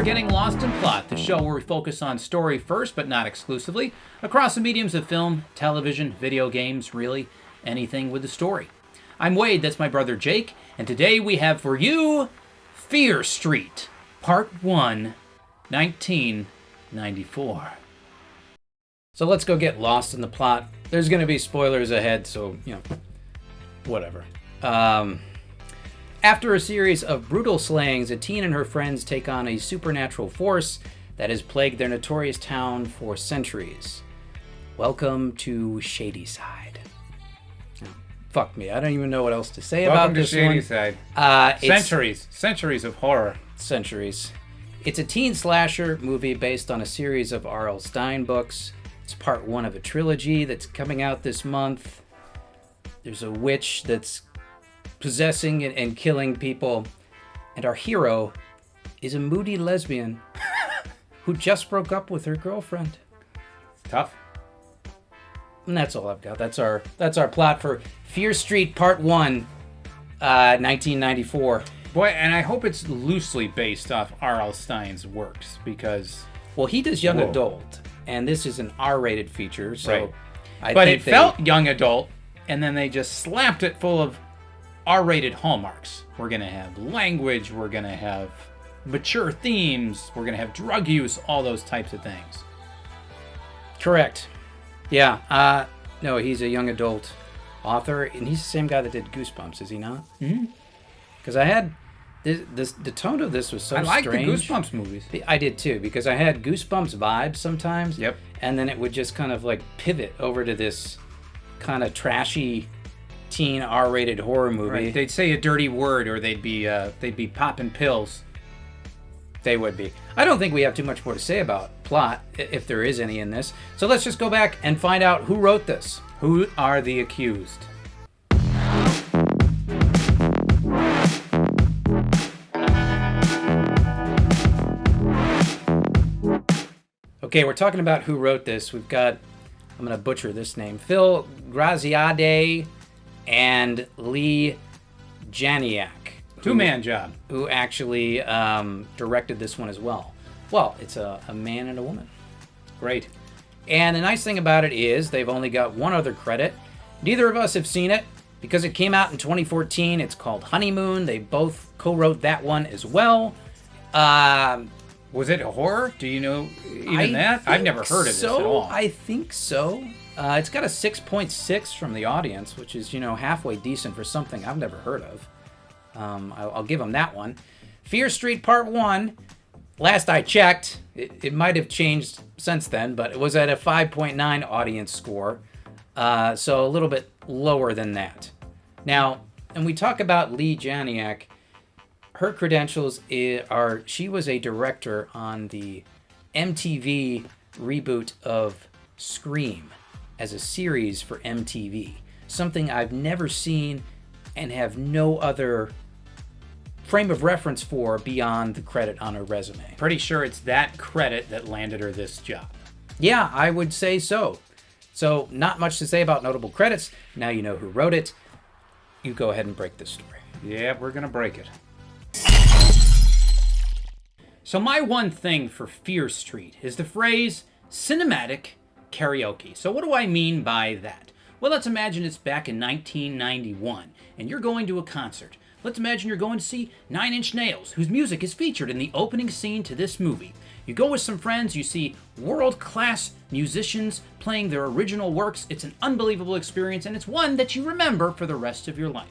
we're getting lost in plot, the show where we focus on story first, but not exclusively, across the mediums of film, television, video games, really anything with a story. I'm Wade, that's my brother Jake, and today we have for you Fear Street, Part 1, 1994. So let's go get lost in the plot. There's going to be spoilers ahead, so, whatever. After a series of brutal slayings, a teen and her friends take on a supernatural force that has plagued their notorious town for centuries. Welcome to Shadyside. Oh, fuck me, I don't even know what else to say about this one. Welcome to Shadyside. Centuries of horror. Centuries. It's a teen slasher movie based on a series of R.L. Stine books. It's part 1 of a trilogy that's coming out this month. There's a witch that's possessing and killing people, and our hero is a moody lesbian who just broke up with her girlfriend. It's tough. And that's all I've got. That's our plot for Fear Street Part 1, 1994. Boy, and I hope it's loosely based off R.L. Stine's works, because... Well, he does young adult, and this is an R-rated feature, so... Right. But it felt young adult, and then they just slapped it full of R-rated hallmarks. We're going to have language, we're going to have mature themes, we're going to have drug use, all those types of things. Correct. Yeah. No, he's a young adult author, and he's the same guy that did Goosebumps, is he not? Mm-hmm. Because I had... the tone of this was so strange. I like the Goosebumps movies. I did too, because I had Goosebumps vibes sometimes. Yep. And then it would just kind of like pivot over to this kind of trashy teen R-rated horror movie. Right. They'd say a dirty word, or they'd be popping pills. They would be. I don't think we have too much more to say about plot, if there is any in this. So let's just go back and find out who wrote this. Who are the accused? Okay, we're talking about who wrote this. We've got, I'm going to butcher this name, Phil Graziade and Lee Janiak. Two-man job. Who actually directed this one as well. Well, it's a man and a woman. Great. And the nice thing about it is they've only got one other credit. Neither of us have seen it because it came out in 2014. It's called Honeymoon. They both co-wrote that one as well. Was it a horror? Do you know even that? I've never heard of this at all. I think so. It's got a 6.6 from the audience, which is, halfway decent for something I've never heard of. I'll give them that one. Fear Street Part 1, last I checked, it might have changed since then, but it was at a 5.9 audience score, so a little bit lower than that. Now, and we talk about Lee Janiak. Her credentials are she was a director on the MTV reboot of Scream as a series for MTV. Something I've never seen and have no other frame of reference for beyond the credit on her resume. Pretty sure it's that credit that landed her this job. Yeah, I would say so. So not much to say about notable credits. Now you know who wrote it. You go ahead and break this story. Yeah, we're going to break it. So my one thing for Fear Street is the phrase cinematic karaoke. So what do I mean by that? Well, let's imagine it's back in 1991 and you're going to a concert. Let's imagine you're going to see 9 Inch Nails, whose music is featured in the opening scene to this movie. You go with some friends, you see world-class musicians playing their original works. It's an unbelievable experience, and it's one that you remember for the rest of your life.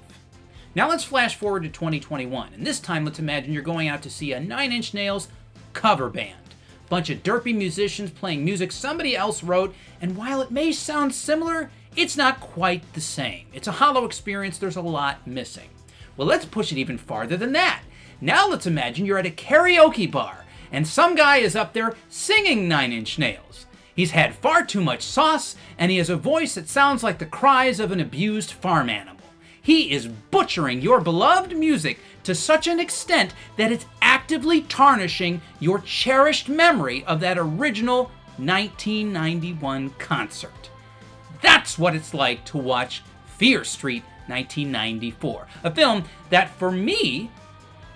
Now let's flash forward to 2021, and this time let's imagine you're going out to see a 9 Inch Nails cover band. Bunch of derpy musicians playing music somebody else wrote, and while it may sound similar, it's not quite the same. It's a hollow experience, there's a lot missing. Well, let's push it even farther than that. Now let's imagine you're at a karaoke bar, and some guy is up there singing 9 Inch Nails. He's had far too much sauce, and he has a voice that sounds like the cries of an abused farm animal. He is butchering your beloved music to such an extent that it's actively tarnishing your cherished memory of that original 1991 concert. That's what it's like to watch Fear Street 1994, a film that for me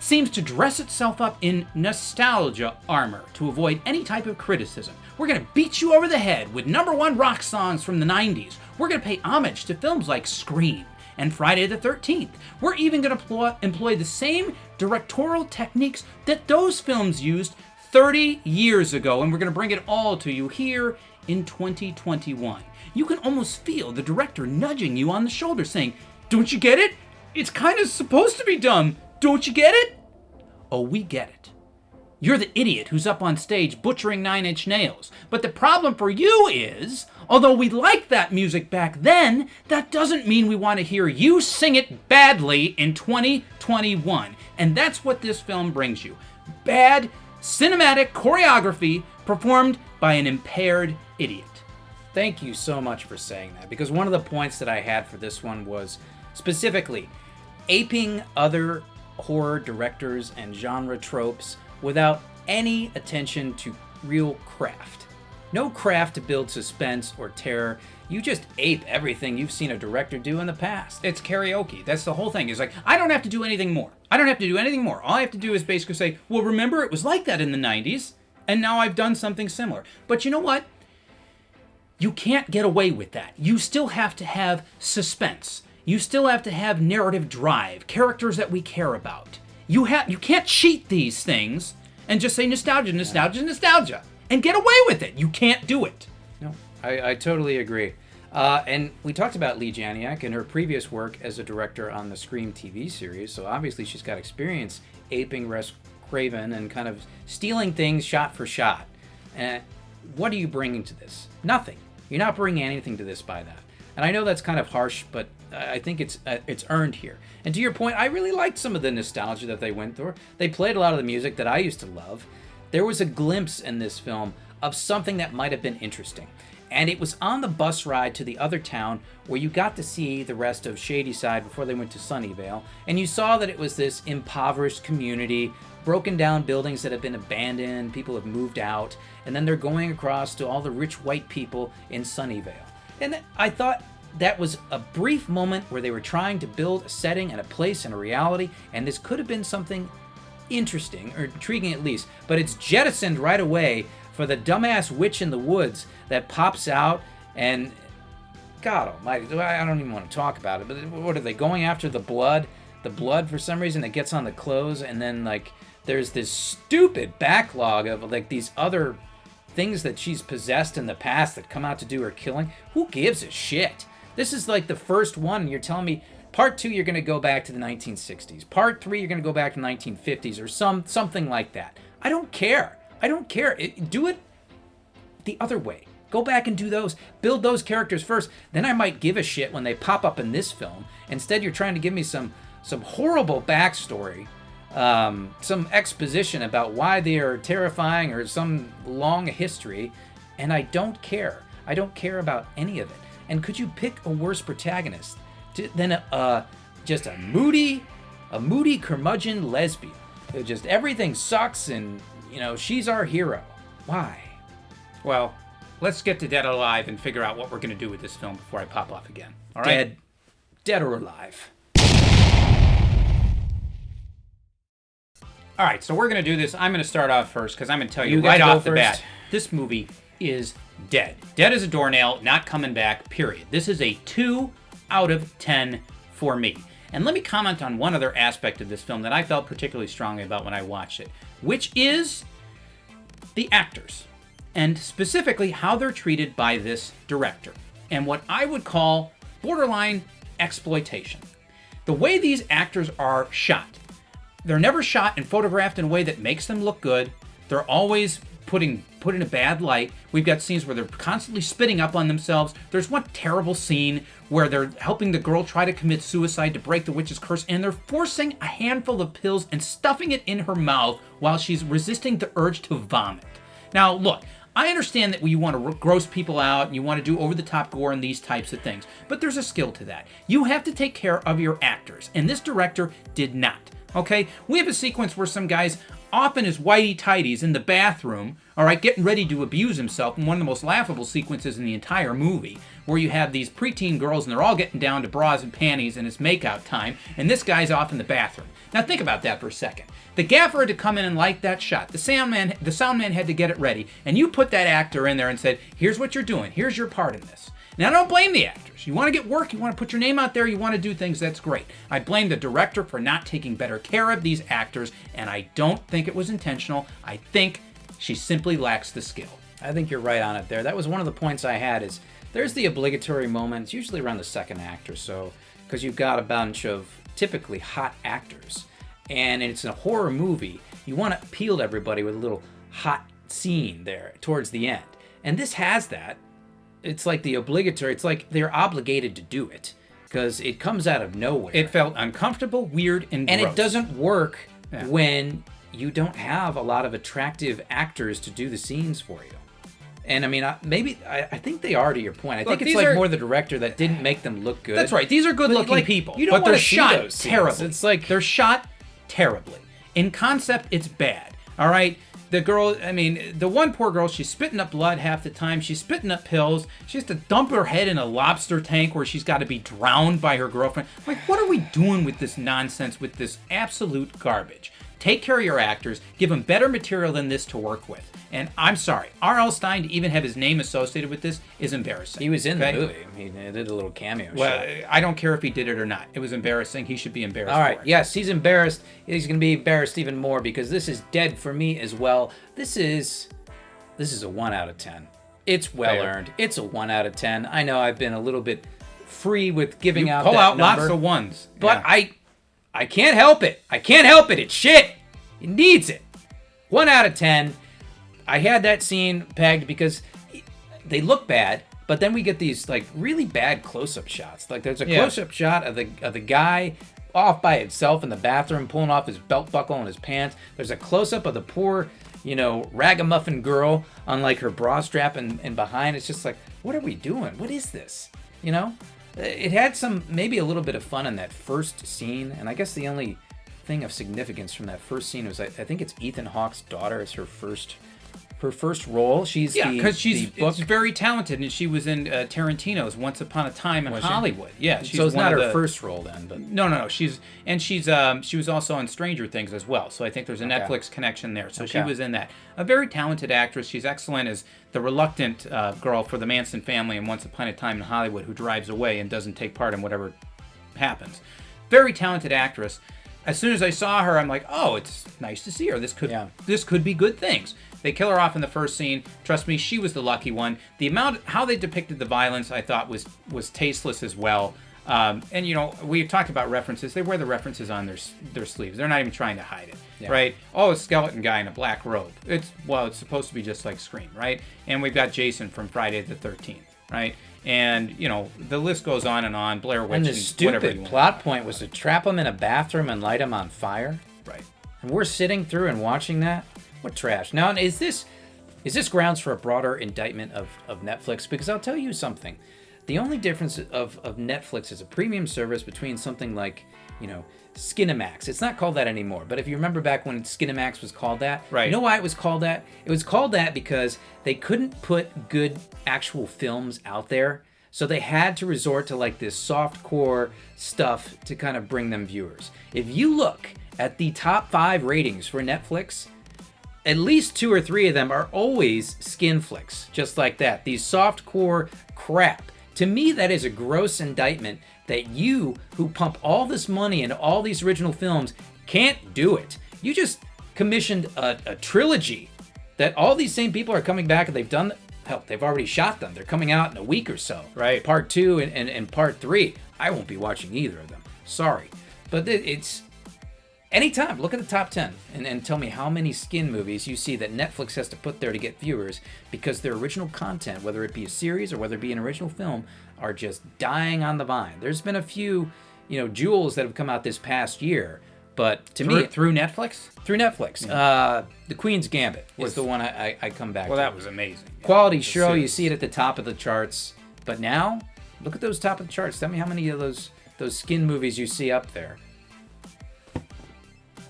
seems to dress itself up in nostalgia armor to avoid any type of criticism. We're going to beat you over the head with #1 rock songs from the 90s. We're going to pay homage to films like Scream and Friday the 13th. We're even going to employ the same directorial techniques that those films used 30 years ago, and we're going to bring it all to you here in 2021. You can almost feel the director nudging you on the shoulder saying, "Don't you get it? It's kind of supposed to be dumb. Don't you get it?" Oh, we get it. You're the idiot who's up on stage butchering Nine Inch Nails. But the problem for you is, although we liked that music back then, that doesn't mean we want to hear you sing it badly in 2021. And that's what this film brings you. Bad cinematic choreography performed by an impaired idiot. Thank you so much for saying that, because one of the points that I had for this one was specifically aping other horror directors and genre tropes without any attention to real craft. No craft to build suspense or terror. You just ape everything you've seen a director do in the past. It's karaoke. That's the whole thing. It's like, I don't have to do anything more. I don't have to do anything more. All I have to do is basically say, well, remember it was like that in the 90s, and now I've done something similar. But you know what? You can't get away with that. You still have to have suspense. You still have to have narrative drive, characters that we care about. You can't cheat these things and just say nostalgia, nostalgia, nostalgia, and get away with it. You can't do it. No, I totally agree. And we talked about Lee Janiak and her previous work as a director on the Scream TV series, so obviously she's got experience aping Wes Craven and kind of stealing things shot for shot. And what are you bringing to this? Nothing. You're not bringing anything to this by that. And I know that's kind of harsh, but I think it's earned here. And to your point, I really liked some of the nostalgia that they went through. They played a lot of the music that I used to love. There was a glimpse in this film of something that might have been interesting. And it was on the bus ride to the other town where you got to see the rest of Shadyside before they went to Sunnyvale. And you saw that it was this impoverished community, broken down buildings that have been abandoned, people have moved out, and then they're going across to all the rich white people in Sunnyvale. And I thought that was a brief moment where they were trying to build a setting and a place and a reality, and this could have been something interesting, or intriguing at least, but it's jettisoned right away for the dumbass witch in the woods that pops out, and God almighty, I don't even want to talk about it, but what are they going after? The blood for some reason that gets on the clothes, and then like there's this stupid backlog of like these other things that she's possessed in the past that come out to do her killing. Who gives a shit? This is like the first one, and you're telling me part 2 you're going to go back to the 1960s. Part 3 you're going to go back to the 1950s or something like that. I don't care. Do it the other way. Go back and do those. Build those characters first. Then I might give a shit when they pop up in this film. Instead, you're trying to give me some horrible backstory, some exposition about why they are terrifying or some long history, and I don't care. I don't care about any of it. And could you pick a worse protagonist than just a moody curmudgeon lesbian? Just everything sucks, and she's our hero. Why? Well, let's get to Dead or Alive and figure out what we're going to do with this film before I pop off again. All right? Dead or Alive. All right, so we're going to do this. I'm going to start off first because I'm going to tell you get right to go off the first. bat, this movie is dead. Dead as a doornail, not coming back, period. This is a 2 out of 10 for me. And let me comment on one other aspect of this film that I felt particularly strongly about when I watched it, which is the actors, and specifically how they're treated by this director, and what I would call borderline exploitation. The way these actors are shot, they're never shot and photographed in a way that makes them look good. They're always put in a bad light. We've got scenes where they're constantly spitting up on themselves. There's one terrible scene where they're helping the girl try to commit suicide to break the witch's curse, and they're forcing a handful of pills and stuffing it in her mouth while she's resisting the urge to vomit. Now, look, I understand that you want to gross people out and you want to do over-the-top gore and these types of things, but there's a skill to that. You have to take care of your actors, and this director did not. Okay, we have a sequence where some guys often as whitey tighties in the bathroom, all right, getting ready to abuse himself in one of the most laughable sequences in the entire movie, where you have these preteen girls and they're all getting down to bras and panties and it's makeout time, and this guy's off in the bathroom. Now think about that for a second. The gaffer had to come in and light that shot. The sound man had to get it ready, and you put that actor in there and said, here's what you're doing, here's your part in this. Now, I don't blame the actors. You want to get work, you want to put your name out there, you want to do things, that's great. I blame the director for not taking better care of these actors, and I don't think it was intentional. I think she simply lacks the skill. I think you're right on it there. That was one of the points I had is there's the obligatory moments, usually around the second act or so, because you've got a bunch of typically hot actors. And it's a horror movie. You want to appeal to everybody with a little hot scene there towards the end. And this has that. It's like the obligatory, it's like they're obligated to do it because it comes out of nowhere. It felt uncomfortable, weird, and gross. And it doesn't work when you don't have a lot of attractive actors to do the scenes for you. And I mean, I think they are, to your point. I think it's like more the director that didn't make them look good. That's right. These are good-looking people, you don't but they're see shot those scenes. terribly. It's like they're shot terribly. In concept, it's bad. All right. The girl, I mean, the one poor girl, she's spitting up blood half the time. She's spitting up pills. She has to dump her head in a lobster tank where she's got to be drowned by her girlfriend. Like, what are we doing with this nonsense, with this absolute garbage? Take care of your actors. Give them better material than this to work with. And I'm sorry, R.L. Stein, to even have his name associated with this is embarrassing. He was in the movie. He did a little cameo. Well, I don't care if he did it or not. It was embarrassing. He should be embarrassed. All right. For it. Yes, he's embarrassed. He's going to be embarrassed even more because this is dead for me as well. This is a 1 out of 10. It's well earned. It's a 1 out of 10. I know I've been a little bit free with giving out that number, lots of ones, but I can't help it. I can't help it. It's shit. It needs it. 1 out of 10. I had that scene pegged because they look bad, but then we get these like really bad close-up shots. Like there's a close-up shot of the guy off by himself in the bathroom pulling off his belt buckle and his pants. There's a close-up of the poor, ragamuffin girl on like her bra strap and behind. It's just like, what are we doing? What is this? It had maybe a little bit of fun in that first scene, and I guess the only thing of significance from that first scene was I think it's Ethan Hawke's daughter. It's her first role. She's because she's very talented, and she was in Tarantino's Once Upon a Time in Hollywood. Yeah, so it's not her first role then, but no. She was also on Stranger Things as well. So I think there's a Netflix connection there. So she was in that. A very talented actress. She's excellent as the reluctant girl for the Manson family in Once Upon a Time in Hollywood who drives away and doesn't take part in whatever happens. Very talented actress. As soon as I saw her, I'm like, oh, it's nice to see her. This could be good things. They kill her off in the first scene. Trust me, she was the lucky one. How they depicted the violence, I thought was tasteless as well. And we talked about references. They wear the references on their sleeves. They're not even trying to hide it, right? Oh, a skeleton guy in a black robe. It's supposed to be just like Scream, right? And we've got Jason from Friday the 13th, right? And the list goes on and on. Blair Witch and the and stupid plot point was to trap him in a bathroom and light him on fire. Right. And we're sitting through and watching that. What trash! Now, is this grounds for a broader indictment of Netflix? Because I'll tell you something. The only difference of Netflix as a premium service between something like, Skinamax. It's not called that anymore. But if you remember back when Skinamax was called that, right. You know why it was called that? It was called that because they couldn't put good actual films out there. So they had to resort to like this softcore stuff to kind of bring them viewers. If you look at the top 5 ratings for Netflix, at least 2 or 3 of them are always skin flicks, just like that. These softcore crap. To me, that is a gross indictment that you, who pump all this money into all these original films, can't do it. You just commissioned a trilogy that all these same people are coming back and they've done. Hell, they've already shot them. They're coming out in a week or so. Right. Part 2 and Part 3. I won't be watching either of them. Sorry. But it's... Anytime, look at the top 10 and tell me how many skin movies you see that Netflix has to put there to get viewers because their original content, whether it be a series or whether it be an original film, are just dying on the vine. There's been a few, jewels that have come out this past year, but to me... Through Netflix? Through Netflix. The Queen's Gambit was the one I come back to. Well, that was amazing. Quality show, you see it at the top of the charts. But now, look at those top of the charts. Tell me how many of those skin movies you see up there.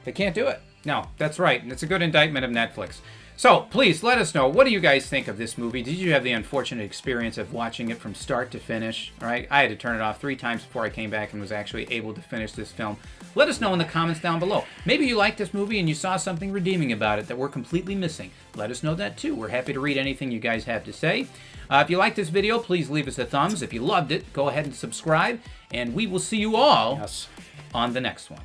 They can't do it. No, that's right. And it's a good indictment of Netflix. So please let us know, what do you guys think of this movie? Did you have the unfortunate experience of watching it from start to finish? All right, I had to turn it off 3 times before I came back and was actually able to finish this film. Let us know in the comments down below. Maybe you liked this movie and you saw something redeeming about it that we're completely missing. Let us know that too. We're happy to read anything you guys have to say. If you liked this video, please leave us a thumbs. If you loved it, go ahead and subscribe. And we will see you all on the next one.